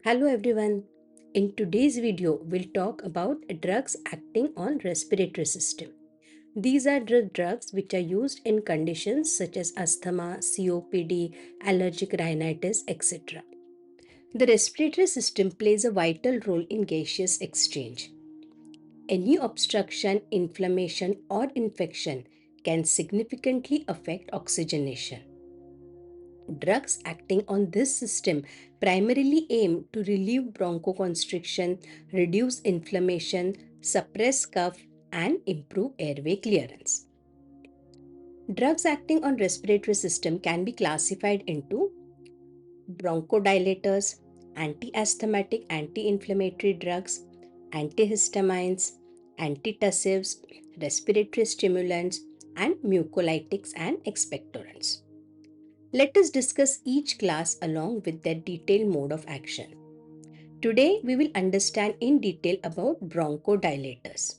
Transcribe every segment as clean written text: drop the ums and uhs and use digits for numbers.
Hello everyone. In today's video, we'll talk about drugs acting on respiratory system. These are drugs which are used in conditions such as asthma, COPD, allergic rhinitis, etc. The respiratory system plays a vital role in gaseous exchange. Any obstruction, inflammation, or infection can significantly affect oxygenation. Drugs acting on this system primarily aim to relieve bronchoconstriction, reduce inflammation, suppress cough, and improve airway clearance. Drugs acting on respiratory system can be classified into bronchodilators, anti-asthmatic, anti-inflammatory drugs, antihistamines, antitussives, respiratory stimulants, and mucolytics and expectorants. Let us discuss each class along with their detailed mode of action. Today, we will understand in detail about bronchodilators.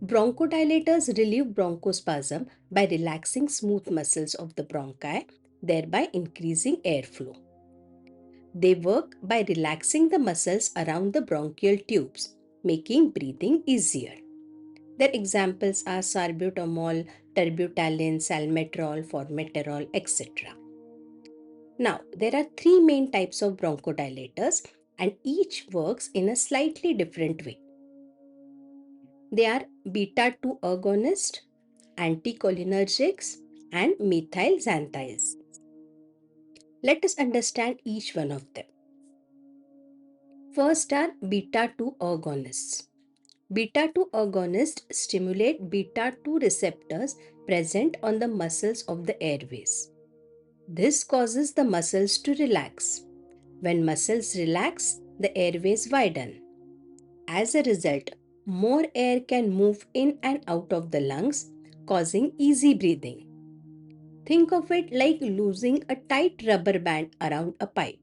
Bronchodilators relieve bronchospasm by relaxing smooth muscles of the bronchi, thereby increasing airflow. They work by relaxing the muscles around the bronchial tubes, making breathing easier. Their examples are Salbutamol, Terbutaline, Salmeterol, Formoterol, etc. Now, there are three main types of bronchodilators and each works in a slightly different way. They are beta-2 agonist, anticholinergics, and methylxanthines. Let us understand each one of them. First are beta-2 agonists. Beta-2 agonists stimulate beta-2 receptors present on the muscles of the airways. This causes the muscles to relax. When muscles relax, the airways widen. As a result, more air can move in and out of the lungs, causing easy breathing. Think of it like losing a tight rubber band around a pipe.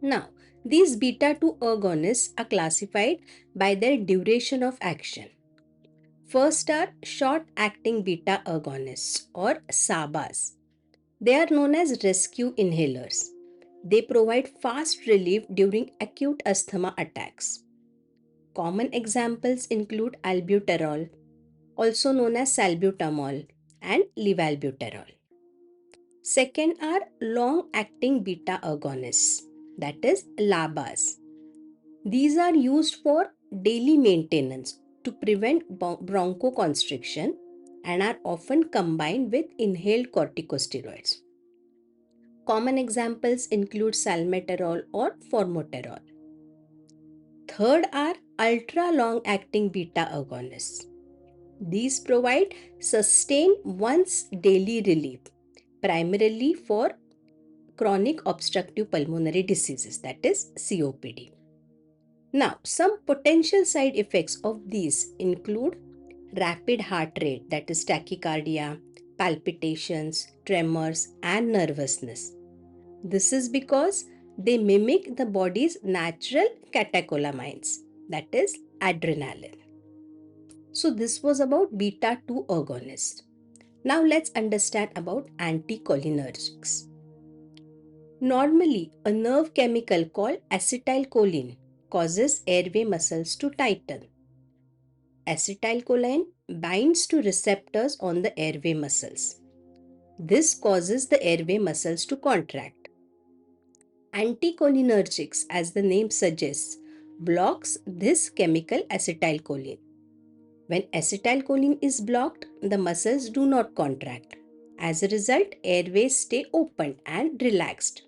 Now, these beta-2 agonists are classified by their duration of action. First are short-acting beta agonists or SABAs. They are known as rescue inhalers. They provide fast relief during acute asthma attacks. Common examples include albuterol, also known as salbutamol, and levalbuterol. Second are long-acting beta agonists, that is LABAs. These are used for daily maintenance to prevent bronchoconstriction and are often combined with inhaled corticosteroids. Common examples include salmeterol or formoterol. Third are ultra long acting beta agonists. These provide sustained once daily relief, primarily for chronic obstructive pulmonary diseases, that is COPD. Now, some potential side effects of these include rapid heart rate, that is tachycardia, palpitations, tremors, and nervousness. This is because they mimic the body's natural catecholamines, that is adrenaline. So this was about beta-2 agonist. Now let's understand about anticholinergics. Normally, a nerve chemical called acetylcholine causes airway muscles to tighten. Acetylcholine binds to receptors on the airway muscles. This causes the airway muscles to contract. Anticholinergics, as the name suggests, blocks this chemical acetylcholine. When acetylcholine is blocked, the muscles do not contract. As a result, airways stay open and relaxed.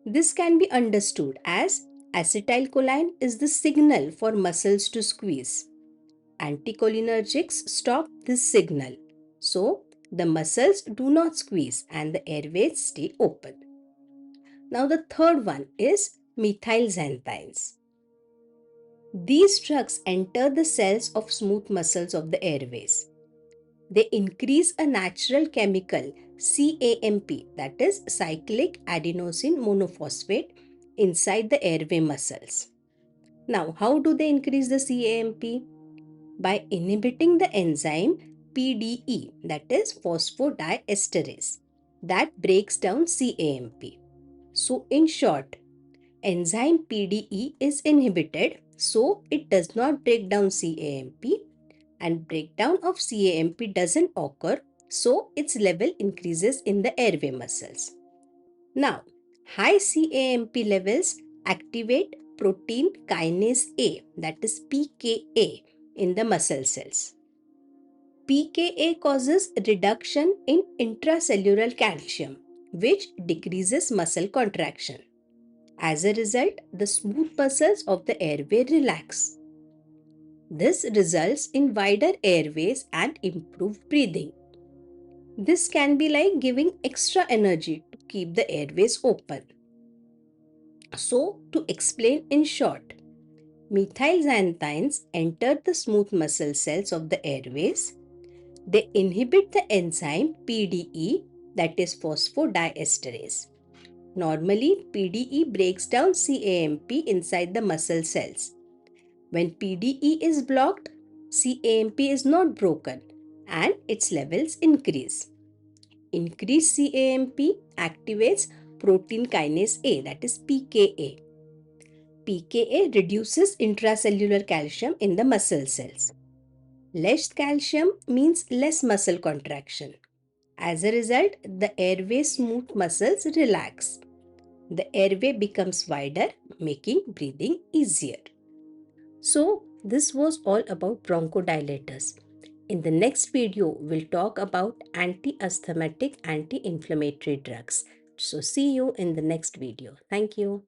This can be understood as acetylcholine is the signal for muscles to squeeze. Anticholinergics stop this signal. So, the muscles do not squeeze and the airways stay open. Now, the third one is methylxanthines. These drugs enter the cells of smooth muscles of the airways. They increase a natural chemical CAMP, that is cyclic adenosine monophosphate, inside the airway muscles. Now, how do they increase the CAMP? By inhibiting the enzyme PDE, that is phosphodiesterase, that breaks down CAMP. So in short, enzyme PDE is inhibited, so it does not break down CAMP, and breakdown of CAMP doesn't occur, so its level increases in the airway muscles. Now, high CAMP levels activate protein kinase A, that is PKA, in the muscle cells. PKA causes reduction in intracellular calcium, which decreases muscle contraction. As a result, the smooth muscles of the airway relax. This results in wider airways and improved breathing. This can be like giving extra energy to keep the airways open. So, to explain in short, methylxanthines enter the smooth muscle cells of the airways. They inhibit the enzyme PDE, that is phosphodiesterase. Normally, PDE breaks down CAMP inside the muscle cells. When PDE is blocked, CAMP is not broken and its levels increase. Increased CAMP activates protein kinase A, that is PKA. PKA reduces intracellular calcium in the muscle cells. Less calcium means less muscle contraction. As a result, the airway smooth muscles relax. The airway becomes wider, making breathing easier. So, this was all about bronchodilators. In the next video, we'll talk about anti-asthmatic, anti-inflammatory drugs. So, see you in the next video. Thank you.